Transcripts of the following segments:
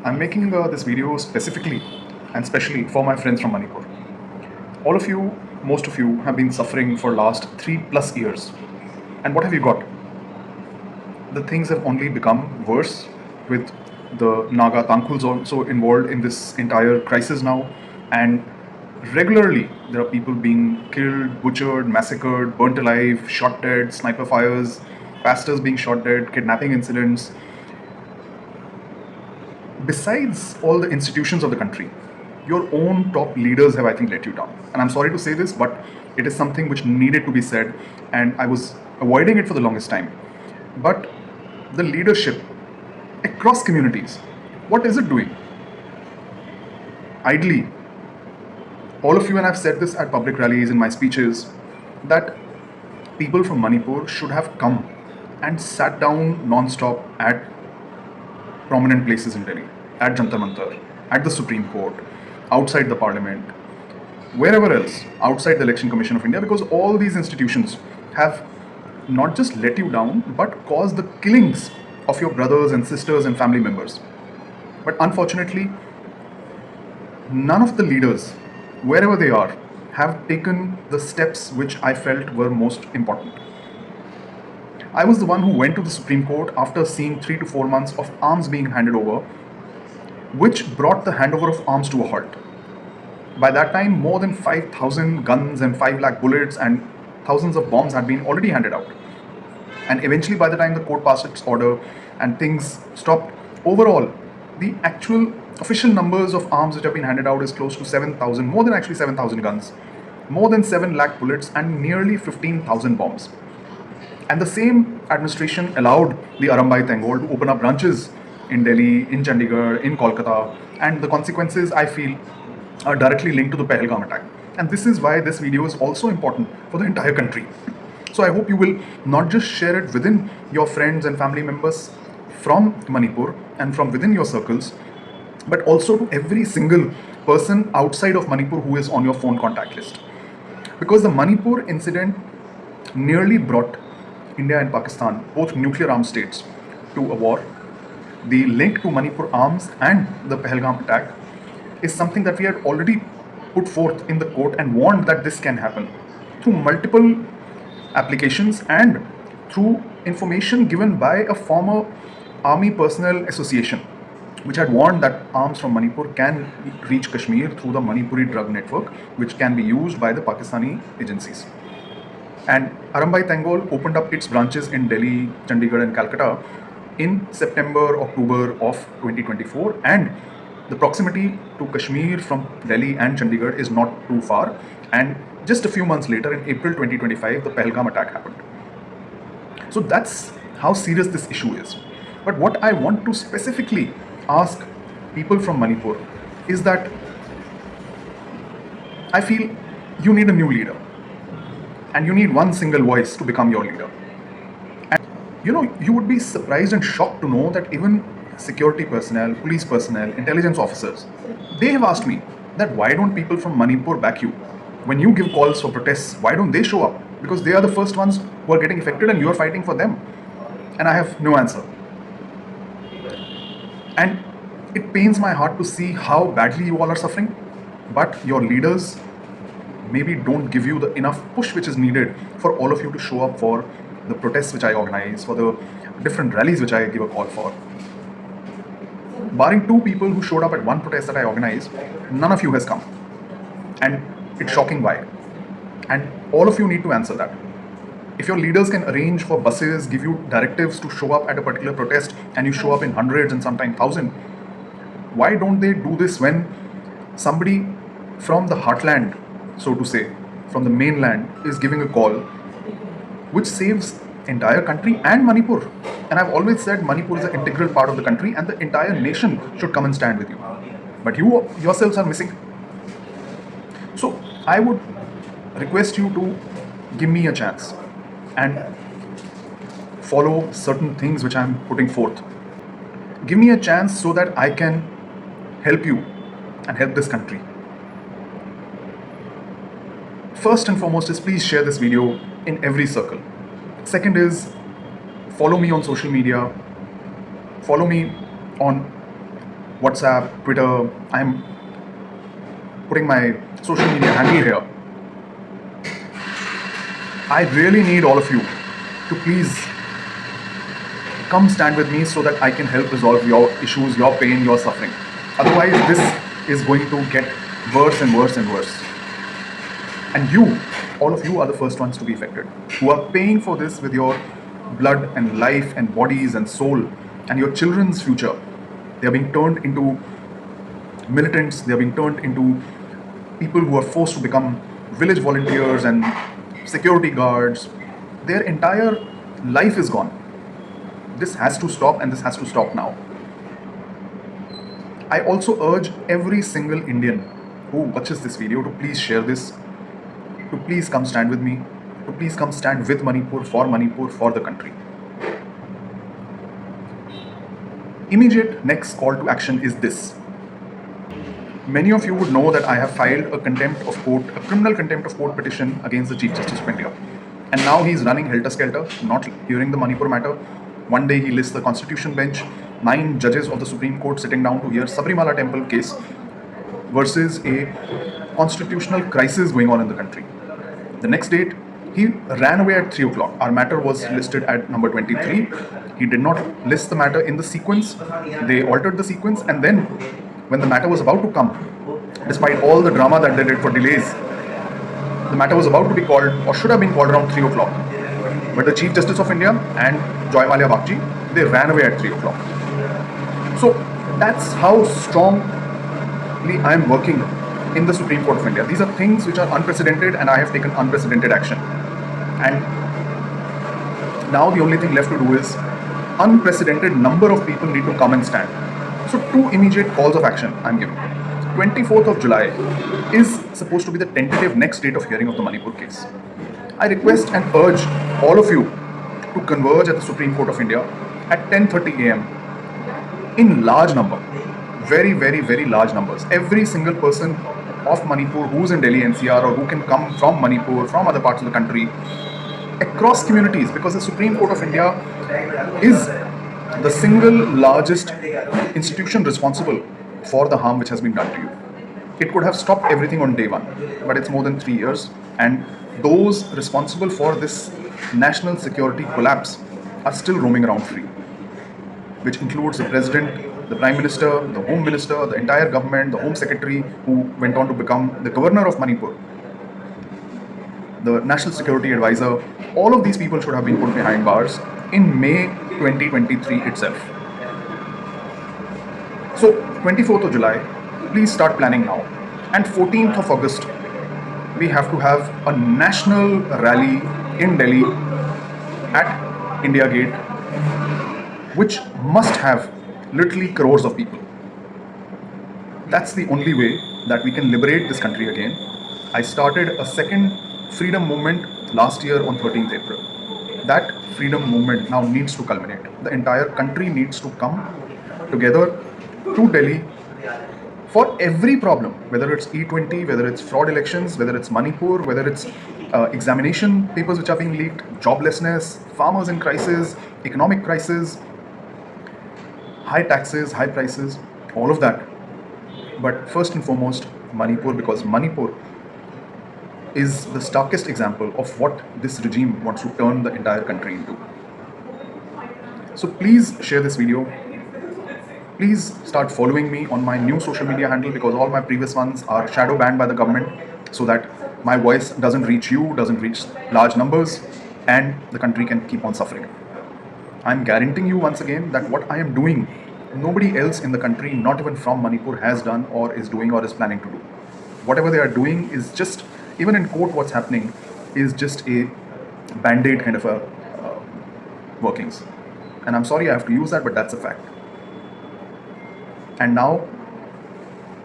I'm making this video specifically and specially for my friends from Manipur. All of you, most of you, have been suffering for last 3+ years. And what have you got? The things have only become worse, with the Naga Tangkhuls also involved in this entire crisis now. And regularly there are people being killed, butchered, massacred, burnt alive, shot dead, sniper fires, pastors being shot dead, kidnapping incidents. Besides all the institutions of the country, your own top leaders have, I think, let you down. And I'm sorry to say this, but it is something which needed to be said, and I was avoiding it for the longest time. But the leadership across communities, what is it doing? Ideally, all of you, and I've said this at public rallies, in my speeches, that people from Manipur should have come and sat down non-stop at prominent places in Delhi, at Jantar Mantar, at the Supreme Court, outside the Parliament, wherever else, outside the Election Commission of India, because all these institutions have not just let you down, but caused the killings of your brothers and sisters and family members. But unfortunately, none of the leaders, wherever they are, have taken the steps which I felt were most important. I was the one who went to the Supreme Court after seeing 3 to 4 months of arms being handed over, which brought the handover of arms to a halt. By that time, more than 5,000 guns and 5 lakh bullets and thousands of bombs had been already handed out. And eventually, by the time the court passed its order and things stopped, overall, the actual official numbers of arms which have been handed out is close to 7,000, more than actually 7,000 guns, more than 7 lakh bullets, and nearly 15,000 bombs. And the same administration allowed the Arambai Tangol to open up branches in Delhi, in Chandigarh, in Kolkata, and the consequences, I feel, are directly linked to the Pahalgam attack. And this is why this video is also important for the entire country. So I hope you will not just share it within your friends and family members from Manipur and from within your circles, but also to every single person outside of Manipur who is on your phone contact list. Because the Manipur incident nearly brought India and Pakistan, both nuclear armed states, to a war. The link to Manipur arms and the Pahalgam attack is something that we had already put forth in the court and warned that this can happen through multiple applications and through information given by a former army personnel association, which had warned that arms from Manipur can reach Kashmir through the Manipuri drug network, which can be used by the Pakistani agencies. And Arambai Tangol opened up its branches in Delhi, Chandigarh and Calcutta in September, October of 2024, and the proximity to Kashmir from Delhi and Chandigarh is not too far. And just a few months later, in April 2025, the Pahalgam attack happened. So that's how serious this issue is. But what I want to specifically ask people from Manipur is that I feel you need a new leader. And you need one single voice to become your leader. And you would be surprised and shocked to know that even security personnel, police personnel, intelligence officers, they have asked me that why don't people from Manipur back you? When you give calls for protests, why don't they show up? Because they are the first ones who are getting affected and you are fighting for them. And I have no answer. And it pains my heart to see how badly you all are suffering, but your leaders maybe don't give you the enough push which is needed for all of you to show up for the protests which I organize, for the different rallies which I give a call for. Barring 2 people who showed up at one protest that I organized, none of you has come. And it's shocking why. And all of you need to answer that. If your leaders can arrange for buses, give you directives to show up at a particular protest, and you show up in hundreds and sometimes thousands, why don't they do this when somebody from the heartland, so to say, from the mainland, is giving a call which saves entire country and Manipur? And I've always said Manipur is an integral part of the country and the entire nation should come and stand with you. But you yourselves are missing. So I would request you to give me a chance and follow certain things which I'm putting forth. Give me a chance so that I can help you and help this country. First and foremost is please share this video in every circle. Second is follow me on social media. Follow me on WhatsApp, Twitter. I'm putting my social media handle here. I really need all of you to please come stand with me so that I can help resolve your issues, your pain, your suffering. Otherwise, this is going to get worse and worse and worse. And you, all of you, are the first ones to be affected, who are paying for this with your blood and life and bodies and soul and your children's future. They are being turned into militants, they are being turned into people who are forced to become village volunteers and security guards. Their entire life is gone. This has to stop, and this has to stop now. I also urge every single Indian who watches this video to please share this, to please come stand with me, to please come stand with Manipur, for the country. Immediate next call to action is this. Many of you would know that I have filed a criminal contempt of court petition against the Chief Justice of India. And now he is running helter-skelter, not hearing the Manipur matter. One day he lists the Constitution bench, 9 judges of the Supreme Court sitting down to hear Sabrimala temple case versus a constitutional crisis going on in the country. The next date, he ran away at 3 o'clock. Our matter was listed at number 23. He did not list the matter in the sequence. They altered the sequence, and then when the matter was about to come, despite all the drama that they did for delays, the matter was about to be called, or should have been called, around 3 o'clock. But the Chief Justice of India and Joy Malia Bagchi, they ran away at 3 o'clock. So that's how strongly I am working in the Supreme Court of India. These are things which are unprecedented, and I have taken unprecedented action. And now the only thing left to do is unprecedented number of people need to come and stand. So 2 immediate calls of action I'm giving. 24th of July is supposed to be the tentative next date of hearing of the Manipur case. I request and urge all of you to converge at the Supreme Court of India at 10:30 a.m. in large number, very, very, very large numbers. Every single person of Manipur who's in Delhi NCR or who can come from Manipur, from other parts of the country, across communities, because the Supreme Court of India is the single largest institution responsible for the harm which has been done to you. It could have stopped everything on day one, but it's more than 3 years, and those responsible for this national security collapse are still roaming around free, which includes the president, the prime minister, the home minister, the entire government, the home secretary, who went on to become the governor of Manipur, the national security advisor. All of these people should have been put behind bars in May 2023 itself. So 24th of July, please start planning now. And 14th of August, we have to have a national rally in Delhi at India Gate, which must have literally crores of people. That's the only way that we can liberate this country again. I started a second freedom movement last year on 13th April. That freedom movement now needs to culminate. The entire country needs to come together to Delhi for every problem, whether it's E20, whether it's fraud elections, whether it's Manipur, whether it's examination papers which are being leaked, joblessness, farmers in crisis, economic crisis, high taxes, high prices, all of that. But first and foremost, Manipur, because Manipur is the starkest example of what this regime wants to turn the entire country into. So please share this video. Please start following me on my new social media handle, because all my previous ones are shadow banned by the government, so that my voice doesn't reach you, doesn't reach large numbers, and the country can keep on suffering. I'm guaranteeing you once again that what I am doing, nobody else in the country, not even from Manipur, has done or is doing or is planning to do. Whatever they are doing is just, even in court what's happening is just a band-aid kind of a workings. And I'm sorry I have to use that, but that's a fact. And now,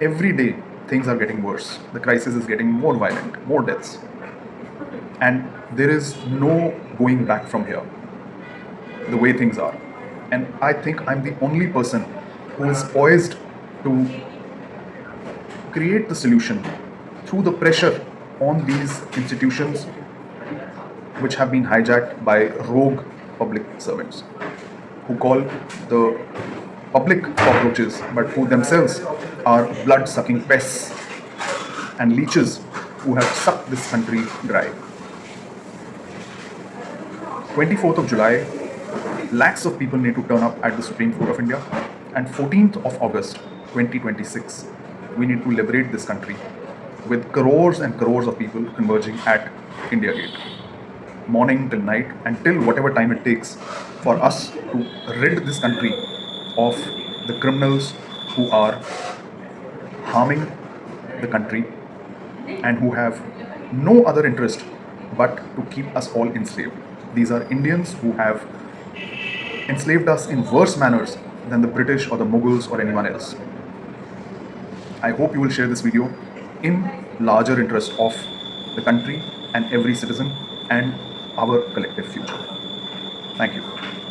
every day, things are getting worse. The crisis is getting more violent, more deaths. And there is no going back from here, the way things are. And I think I'm the only person who is poised to create the solution through the pressure on these institutions which have been hijacked by rogue public servants who call the public cockroaches, but who themselves are blood sucking pests and leeches who have sucked this country dry. 24th of July, lakhs of people need to turn up at the Supreme Court of India. And 14th of August 2026, we need to liberate this country with crores and crores of people converging at India Gate. Morning till night, until whatever time it takes for us to rid this country of the criminals who are harming the country and who have no other interest but to keep us all enslaved. These are Indians who have enslaved us in worse manners than the British or the Mughals or anyone else. I hope you will share this video in larger interest of the country and every citizen and our collective future. Thank you.